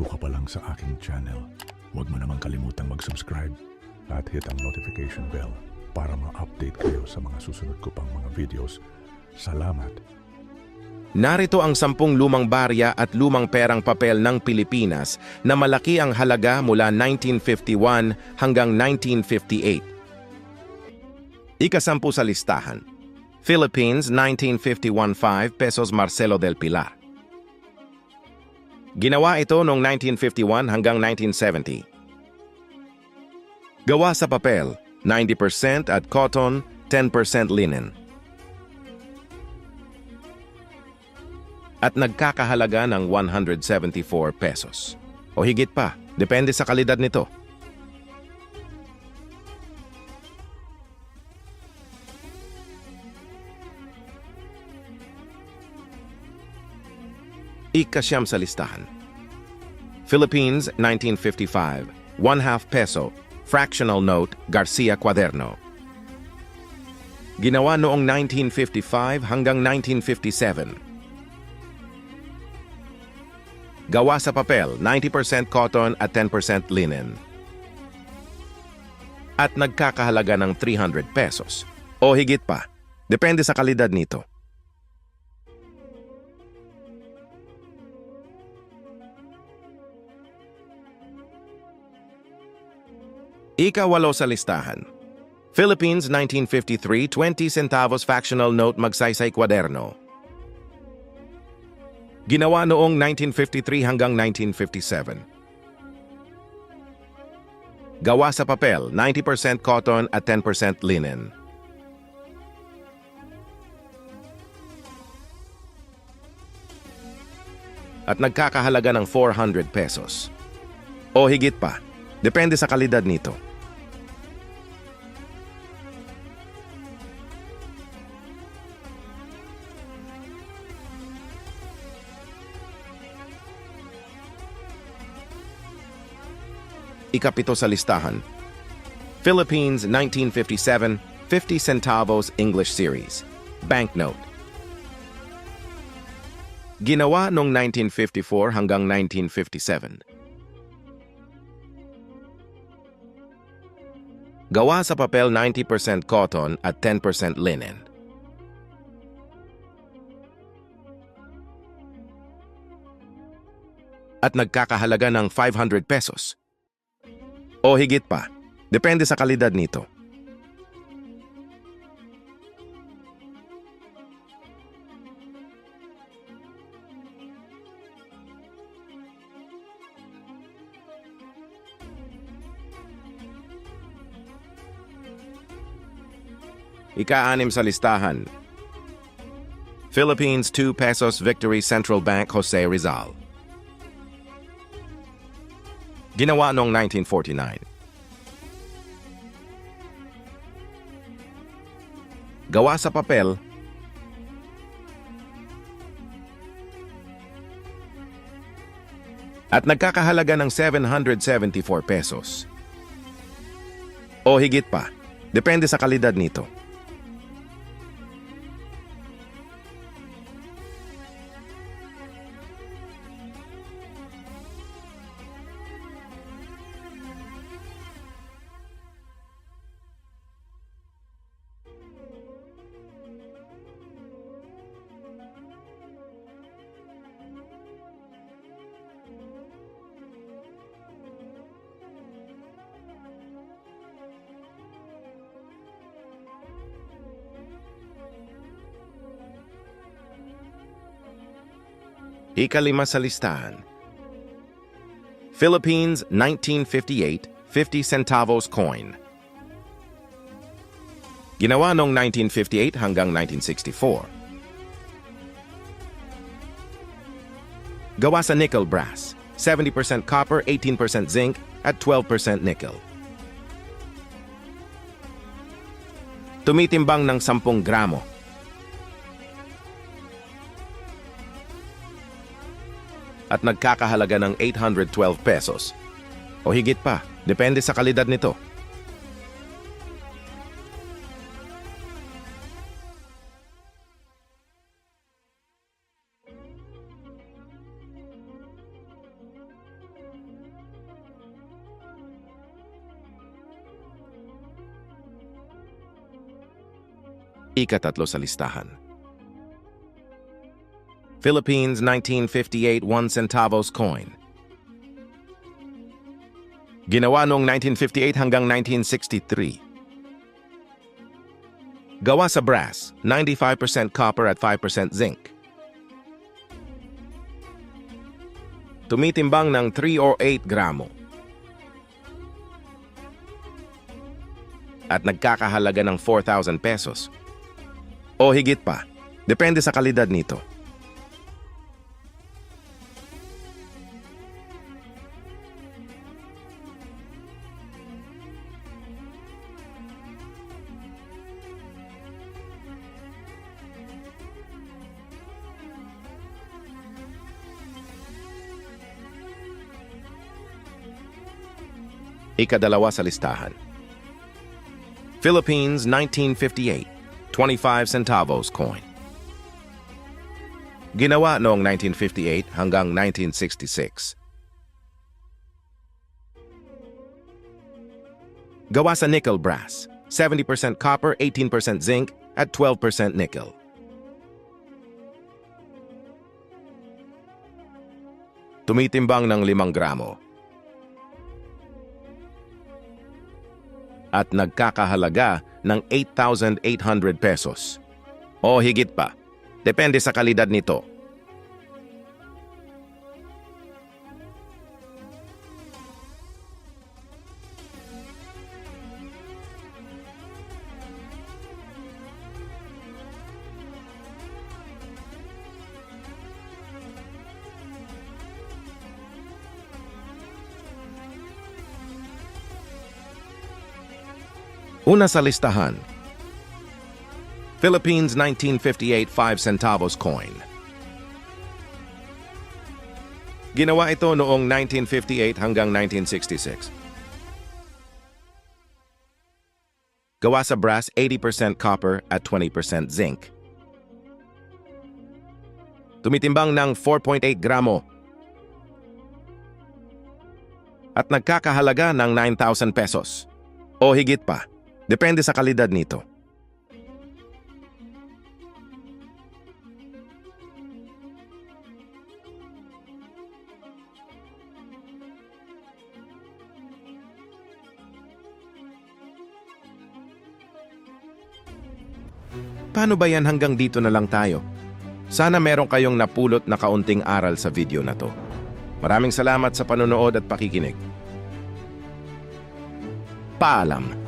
bago ka pa lang sa aking channel, huwag mo namang kalimutang mag-subscribe at hit ang notification bell para ma-update kayo sa mga susunod ko pang mga videos. Salamat! Narito ang 10 lumang barya at lumang perang papel ng Pilipinas na malaki ang halaga mula 1951 hanggang 1958. Ika-10 sa listahan. Philippines, 1951 5 pesos Marcelo del Pilar. Ginawa ito noong 1951 hanggang 1970. Gawa sa papel, 90% at cotton, 10% linen. At nagkakahalaga ng 174 pesos. O higit pa, depende sa kalidad nito. Ika-9 sa listahan. Philippines, 1955, 1/2 peso, fractional note, Garcia Cuaderno. Ginawa noong 1955 hanggang 1957. Gawa sa papel, 90% cotton at 10% linen. At nagkakahalaga ng 300 pesos. O higit pa, depende sa kalidad nito. Ika-8 sa listahan. Philippines, 1953, 20 centavos fractional note Magsaysay Cuaderno. Ginawa noong 1953 hanggang 1957. Gawa sa papel, 90% cotton at 10% linen. At nagkakahalaga ng 400 pesos. O higit pa, depende sa kalidad nito. Ika-7 sa listahan. Philippines, 1957, 50 centavos English series. Banknote. Ginawa noong 1954 hanggang 1957. Gawa sa papel, 90% cotton at 10% linen. At nagkakahalaga ng 500 pesos. O higit pa, depende sa kalidad nito. Ika-6 sa listahan. Philippines, 2 pesos Victory Central Bank Jose Rizal. Ginawa noong 1949. Gawa sa papel, at nagkakahalaga ng 774 pesos. O higit pa, depende sa kalidad nito. Ika-5 sa listahan. Philippines, 1958, 50 centavos coin. Ginawa noong 1958 hanggang 1964. Gawa sa nickel brass, 70% copper, 18% zinc, at 12% nickel. Tumitimbang ng 10 gramo. At nagkakahalaga ng 812 pesos. O higit pa, depende sa kalidad nito. Ika-3 sa listahan. Philippines 1958 1 centavos coin. Ginawa noong 1958 hanggang 1963. Gawa sa brass, 95% copper at 5% zinc. Tumitimbang ng 3 or 8 gramo. At nagkakahalaga ng 4,000 pesos. O higit pa, depende sa kalidad nito. Ika-2 sa listahan. Philippines 1958 25 centavos coin. Ginawa noong 1958 hanggang 1966. Gawa sa nickel brass, 70% copper, 18% zinc, at 12% nickel. Tumitimbang ng 5 gramo. At nagkakahalaga ng 8,800 pesos. O higit pa, depende sa kalidad nito. Una sa listahan. Philippines 1958 5 centavos coin. Ginawa ito noong 1958 hanggang 1966. Gawa sa brass, 80% copper at 20% zinc. Tumitimbang ng 4.8 gramo. At nagkakahalaga ng 9,000 pesos. O higit pa. Depende sa kalidad nito. Paano ba yan hanggang dito na lang tayo? Sana meron kayong napulot na kaunting aral sa video na to. Maraming salamat sa panonood at pakikinig. Paalam!